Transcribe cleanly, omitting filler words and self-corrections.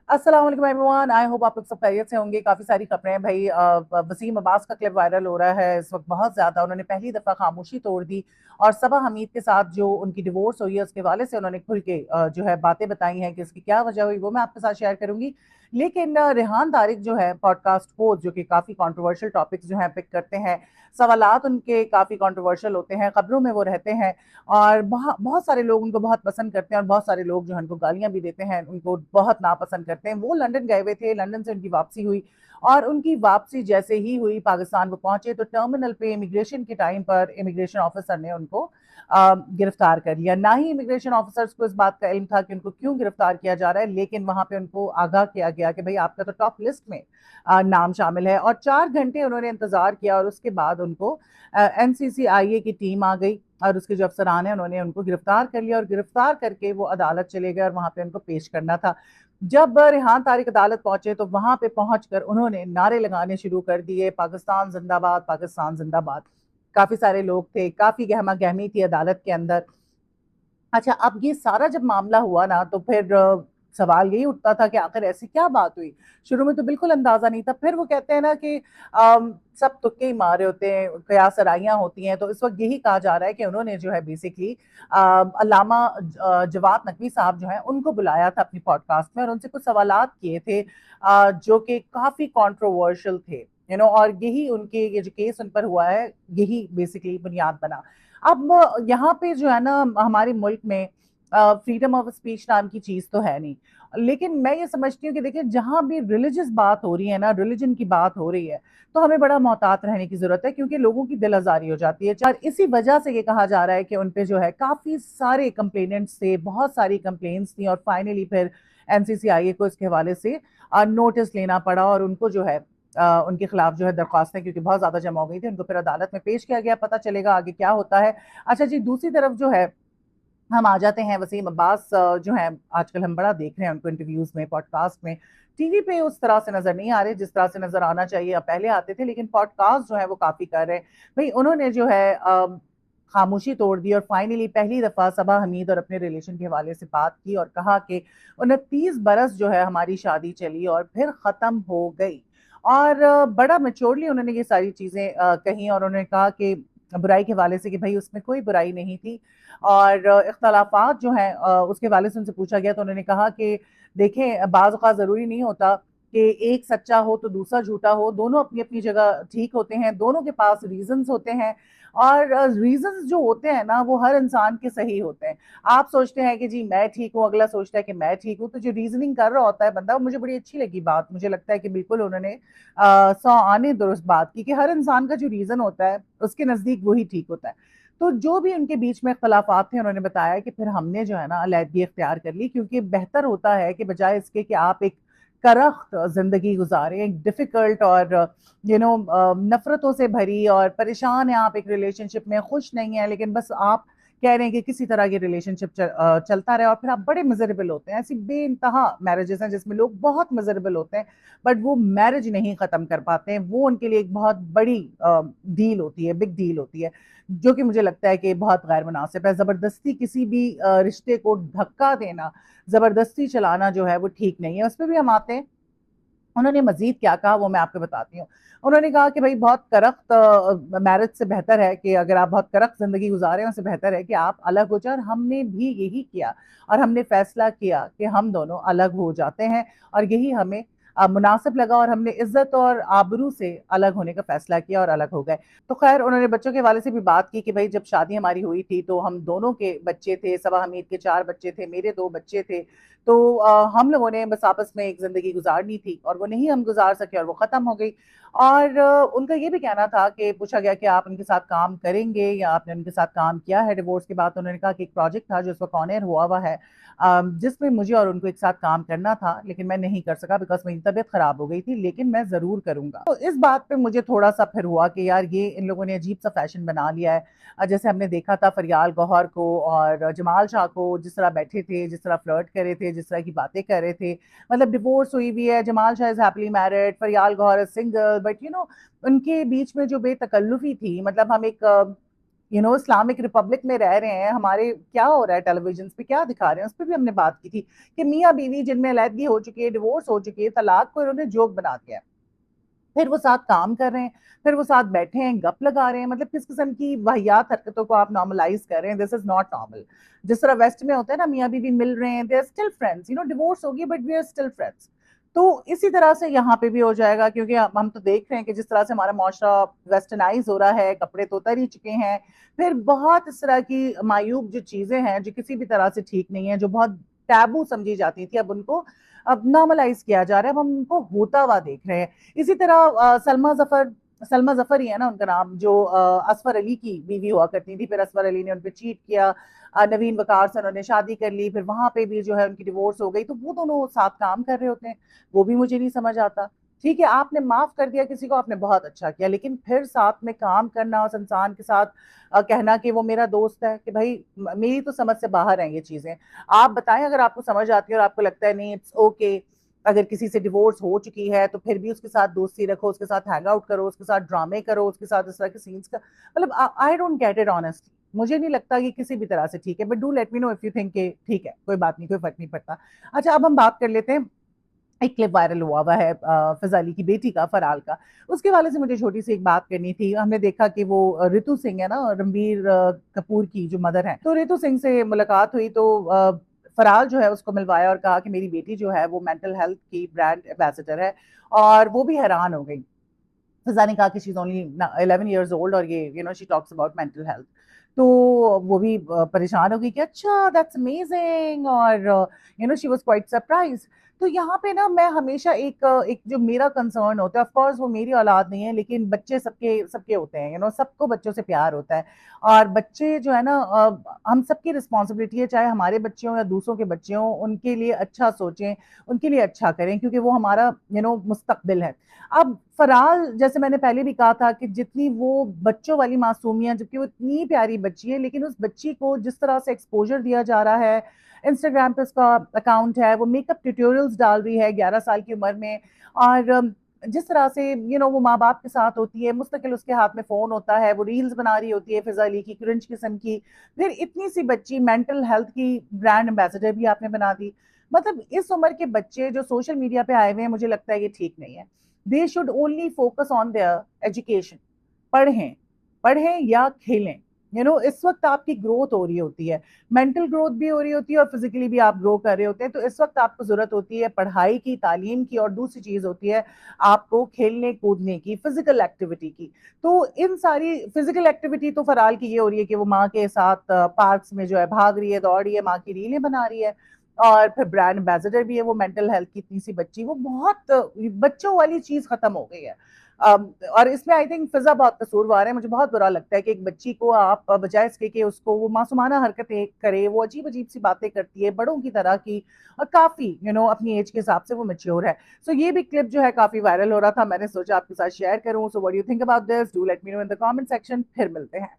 अस्सलाम वालेकुम everyone. I hope आप लोग सब खैरियत से होंगे। काफ़ी सारी खबरें हैं भाई। वसीम अब्बास का क्लिप वायरल हो रहा है इस वक्त बहुत ज़्यादा। उन्होंने पहली दफ़ा खामोशी तोड़ दी और सबा हमीद के साथ जो उनकी डिवोर्स हुई है उसके हवाले से उन्होंने खुल के जो है बातें बताई हैं कि उसकी क्या वजह हुई, वो मैं आपके साथ शेयर करूंगी। लेकिन रेहान तारिक जो है पॉडकास्ट होस्ट, जो कि काफ़ी कंट्रोवर्शियल टॉपिक्स जो है पिक करते हैं, सवालात उनके काफ़ी कंट्रोवर्शियल होते हैं, खबरों में वो रहते हैं और बहुत बहुत सारे लोग उनको बहुत पसंद करते हैं और बहुत सारे लोग जो है उनको गालियां भी देते हैं, उनको बहुत नापसंद करते हैं। वो लंदन गए हुए थे, लंदन से उनकी वापसी हुई और उनकी वापसी जैसे ही हुई पाकिस्तान वो पहुंचे तो टर्मिनल पे इमिग्रेशन के टाइम पर इमिग्रेशन ऑफिसर ने उनको गिरफ्तार कर लिया। ना ही इमिग्रेशन ऑफिसर्स को इस बात का इल्म था कि उनको क्यों गिरफ्तार किया जा रहा है, लेकिन वहां पे उनको आगाह किया गया कि भाई आपका तो टॉप लिस्ट में नाम शामिल है। और 4 घंटे उन्होंने इंतजार किया और उसके बाद उनको एनसीसीआईए की टीम आ गई और उसके जो अफसरान हैं उन्होंने उनको गिरफ्तार कर लिया और गिरफ्तार करके वो अदालत चले गए और वहां पे उनको पेश करना था। जब रेहान तारिक अदालत पहुंचे तो वहां पे पहुंचकर उन्होंने नारे लगाने शुरू कर दिए, पाकिस्तान जिंदाबाद, पाकिस्तान जिंदाबाद। काफी सारे लोग थे, काफी गहमा गहमी थी अदालत के अंदर। अच्छा, अब ये सारा जब मामला हुआ ना तो फिर सवाल यही उठता था कि आखिर ऐसी क्या बात हुई। शुरू में तो बिल्कुल अंदाजा नहीं था। फिर वो कहते हैं ना कि सब तुक्के ही मारे होते हैं, कयास आराइयां होती हैं। तो इस वक्त यही कहा जा रहा है कि उन्होंने जो है बेसिकली अल्लामा जवाद नकवी साहब जो हैं उनको बुलाया था अपनी पॉडकास्ट में और उनसे कुछ सवालात किए थे जो कि काफी कंट्रोवर्शियल थे, और यही उनके ये जो केस उन पर हुआ है यही बेसिकली बुनियाद बना। अब यहाँ पे जो है ना हमारे मुल्क में फ्रीडम ऑफ स्पीच नाम की चीज तो है नहीं। लेकिन मैं ये समझती हूँ कि देखिए, जहां भी रिलीजियस बात हो रही है ना, रिलीजन की बात हो रही है, तो हमें बड़ा मोहतात रहने की जरूरत है क्योंकि लोगों की दिल आजारी हो जाती है। और इसी वजह से ये कहा जा रहा है कि उन पे जो है काफी सारे कंप्लेनेंट्स थे, बहुत सारी कंप्लेंट्स थी और फाइनली फिर एनसीसीआईए को इसके हवाले से नोटिस लेना पड़ा और उनको जो है उनके खिलाफ जो है दरख्वास्तें, क्योंकि बहुत ज्यादा जमा हो गई थी, उनको फिर अदालत में पेश किया गया। पता चलेगा आगे क्या होता है। अच्छा जी, दूसरी तरफ जो है हम आ जाते हैं वसीम अब्बास, जो है आजकल हम बड़ा देख रहे हैं उनको इंटरव्यूज में, पॉडकास्ट में। टीवी पे उस तरह से नजर नहीं आ रहे जिस तरह से नजर आना चाहिए, अब पहले आते थे, लेकिन पॉडकास्ट जो है वो काफी कर रहे हैं। भाई उन्होंने जो है खामोशी तोड़ दी और फाइनली पहली दफा सबा हमीद और अपने रिलेशन के हवाले से बात की और कहा कि 29 बरस जो है हमारी शादी चली और फिर खत्म हो गई। और बड़ा मेच्योरली उन्होंने ये सारी चीजें कही और उन्होंने कहा कि बुराई के हवाले से कि भाई उसमें कोई बुराई नहीं थी। और इख्तलाफात जो हैं उसके हवाले से उनसे पूछा गया तो उन्होंने कहा कि देखें, बाज़ औक़ात ज़रूरी नहीं होता कि एक सच्चा हो तो दूसरा झूठा हो, दोनों अपनी अपनी जगह ठीक होते हैं, दोनों के पास रीजंस होते हैं। और रीजंस जो होते हैं ना वो हर इंसान के सही होते हैं। आप सोचते हैं कि जी मैं ठीक हूँ, अगला सोचता है कि मैं ठीक हूँ, तो जो रीजनिंग कर रहा होता है बंदा, मुझे बड़ी अच्छी लगी बात। मुझे लगता है कि बिल्कुल उन्होंने सौ आने दुरुस्त बात की कि हर इंसान का जो रीजन होता है उसके नजदीक वही ठीक होता है। तो जो भी उनके बीच में इख्तलाफात थे उन्होंने बताया कि फिर हमने जो है ना अलहदगी इख्तियार कर ली, क्योंकि बेहतर होता है कि बजाय इसके कि आप एक करख्त जिंदगी गुजारें, एक डिफिकल्ट और नफरतों से भरी और परेशान है, आप एक रिलेशनशिप में खुश नहीं है, लेकिन बस आप कह रहे हैं कि किसी तरह की रिलेशनशिप चलता रहे और फिर आप बड़े मिजरेबल होते हैं। ऐसी बेइंतहा मैरिजेस हैं जिसमें लोग बहुत मिजरेबल होते हैं बट वो मैरिज नहीं खत्म कर पाते हैं। वो उनके लिए एक बहुत बड़ी डील होती है, बिग डील होती है, जो कि मुझे लगता है कि बहुत गैर मुनासिब है। जबरदस्ती किसी भी रिश्ते को धक्का देना, जबरदस्ती चलाना जो है वो ठीक नहीं है। उस पर भी हम आते हैं। उन्होंने मजीद क्या कहा वो मैं आपको बताती हूँ। उन्होंने कहा कि भाई बहुत करख्त मैरिज से बेहतर है कि अगर आप बहुत करख्त जिंदगी गुजारे हैं उससे बेहतर है कि आप अलग हो जाए। और हमने भी यही किया और हमने फैसला किया कि हम दोनों अलग हो जाते हैं और यही हमें मुनासिब लगा और हमने इज्जत और आबरू से अलग होने का फैसला किया और अलग हो गए। तो खैर उन्होंने बच्चों के हवाले से भी बात की कि भाई जब शादी हमारी हुई थी तो हम दोनों के बच्चे थे, सबा हमीद के 4 बच्चे थे, मेरे 2 बच्चे थे। तो हम लोगों ने बस आपस में एक जिंदगी गुजारनी थी और वो नहीं हम गुजार सके और वो खत्म हो गई। और उनका ये भी कहना था कि पूछा गया कि आप उनके साथ काम करेंगे या आपने उनके साथ काम किया है डिवोर्स के बाद। तो उन्होंने कहा कि एक प्रोजेक्ट था जो इस वक्त ऑन एयर हुआ हुआ है, जिसमें मुझे और उनको एक साथ काम करना था, लेकिन मैं नहीं कर सका बिकॉज मेरी तबीयत खराब हो गई थी, लेकिन मैं जरूर करूंगा। तो इस बात पे मुझे थोड़ा सा फिर हुआ कि यार ये इन लोगों ने अजीब सा फैशन बना लिया है। जैसे हमने देखा था फरियाल गौहर को और जमाल शाह को, जिस तरह बैठे थे, जिस तरह फ्लर्ट कर रहे थे, जिस तरह की बातें कर रहे थे। मतलब डिवोर्स हुई भी है, Jamal Shah is happily married, Faryal Gohar is single, but उनके बीच में जो बेतकल्लुफी थी, मतलब हम एक इस्लामिक रिपब्लिक में रह रहे हैं, हमारे क्या हो रहा है टेलीविजन पे, क्या दिखा रहे हैं, उस पर भी हमने बात की थी कि मियाँ बीवी जिनमें अलहदगी हो चुकी है, डिवोर्स हो चुकी है, तलाक को इन्होंने जोक बना दिया है, फिर वो साथ काम कर रहे हैं, फिर वो साथ बैठे हैं, गप लगा रहे हैं। मतलब किस किस्म की वाहियात हरकतों को आप नॉर्मलाइज कर रहे हैं, दिस इज नॉट नॉर्मल। जिस तरह वेस्ट में होता है ना, मियाँ बीवी मिल रहे हैं, they are still friends, divorce होगी but we are still friends. तो इसी तरह से यहाँ पे भी हो जाएगा, क्योंकि हम तो देख रहे हैं कि जिस तरह से हमारा मुआशरा वेस्टर्नाइज हो रहा है, कपड़े तो उतर ही चुके हैं, फिर बहुत इस तरह की मायूब जो चीजें हैं जो किसी भी तरह से ठीक नहीं है, जो बहुत टैबू समझी जाती थी, अब उनको अब नॉर्मलाइज किया जा रहा है, अब हम उनको होता हुआ देख रहे हैं। इसी तरह सलमा जफर ही है ना उनका नाम, जो असफर अली की बीवी हुआ करती थी, फिर असफर अली ने उन पर चीट किया, नवीन वकार से उन्होंने शादी कर ली, फिर वहां पे भी जो है उनकी डिवोर्स हो गई, तो वो दोनों साथ काम कर रहे होते हैं, वो भी मुझे नहीं समझ आता। ठीक है, आपने माफ कर दिया किसी को, आपने बहुत अच्छा किया, लेकिन फिर साथ में काम करना, उस इंसान के साथ कहना कि वो मेरा दोस्त है, कि भाई मेरी तो समझ से बाहर हैं ये चीजें। आप बताएं, अगर आपको समझ आती है और आपको लगता है नहीं इट्स ओके, अगर किसी से डिवोर्स हो चुकी है तो फिर भी उसके साथ दोस्ती रखो, उसके साथ हैंग आउट करो, उसके साथ ड्रामे करो, उसके साथ इस तरह के सीन्स का, मतलब I don't get it honestly. मुझे नहीं लगता कि किसी भी तरह से ठीक है, but do let me know if you think ठीक है, कोई बात नहीं, कोई फर्क नहीं पड़ता। अच्छा, अब हम बात कर लेते हैं, एक क्लिप वायरल हुआ हुआ है फिजा अली की बेटी का, फराल का। उसके वाले से मुझे छोटी सी एक बात करनी थी। हमने देखा कि वो रितु सिंह है ना, रणबीर कपूर की जो मदर है, तो रितु सिंह से मुलाकात हुई, तो फराल जो है उसको मिलवाया और कहा कि मेरी बेटी जो है वो मेंटल हेल्थ की ब्रांड एम्बेसडर है, और वो भी हैरान हो गई। फिजा ने कहा कि she is only 11 years old, और ये she talks about mental health. तो वो भी परेशान हो गई कि अच्छा दैट्स अमेजिंग, और शी वाज क्वाइट सरप्राइज। तो यहाँ पे ना मैं हमेशा एक जो मेरा कंसर्न होता है, ऑफ कोर्स वो मेरी औलाद नहीं है, लेकिन बच्चे सबके सबके होते हैं, सबको बच्चों से प्यार होता है, और बच्चे जो है ना, हम सबकी रिस्पॉन्सिबिलिटी है, चाहे हमारे बच्चे हों या दूसरों के बच्चे हों, उनके लिए अच्छा सोचें, उनके लिए अच्छा करें, क्योंकि वो हमारा मुस्तकबिल है। अब फराल, जैसे मैंने पहले भी कहा था कि जितनी वो बच्चों वाली मासूमियत, जबकि वो इतनी प्यारी बच्ची है, लेकिन उस बच्ची को जिस तरह से एक्सपोजर दिया जा रहा है, इंस्टाग्राम पे उसका अकाउंट है, वो मेकअप ट्यूटोरियल्स डाल रही है 11 साल की उम्र में, और जिस तरह से वो माँ बाप के साथ होती है, मुस्तकिल उसके हाथ में फोन होता है, वो रील्स बना रही होती है फिजा अली की क्रिंज किस्म की, फिर इतनी सी बच्ची मेंटल हेल्थ की ब्रांड एम्बेसडर भी आपने बना दी। मतलब इस उम्र के बच्चे जो सोशल मीडिया पे आए हुए हैं, मुझे लगता है ये ठीक नहीं है। They should only focus on their education, पढ़ें, पढ़ें या खेलें। इस वक्त आपकी ग्रोथ हो रही होती है, मेंटल ग्रोथ भी हो रही होती है और फिजिकली भी आप ग्रो कर रहे होते हैं, तो इस वक्त आपको जरूरत होती है पढ़ाई की, तालीम की, और दूसरी चीज होती है आपको खेलने कूदने की, फिजिकल एक्टिविटी की। तो इन सारी फिजिकल एक्टिविटी तो फराल की ये हो रही है कि वो माँ के साथ पार्क्स में जो है भाग रही है, दौड़ रही है, माँ की रीलें बना रही है, और फिर ब्रांड एम्बेसडर भी है वो मेंटल हेल्थ की, इतनी सी बच्ची, वो बहुत बच्चों वाली चीज खत्म हो गई है। और इसमें आई थिंक फिजा बहुत कसूरवार है। मुझे बहुत बुरा लगता है कि एक बच्ची को आप बजाय इसके कि उसको वो मासूमाना हरकतें करे, वो अजीब अजीब सी बातें करती है बड़ों की तरह की, और काफी अपनी एज के हिसाब से वो मेच्योर है। सो ये भी क्लिप जो है काफी वायरल हो रहा था, मैंने सोचा आपके साथ शेयर करूं। So what do you think about this, do let me know in the comment section, फिर मिलते हैं।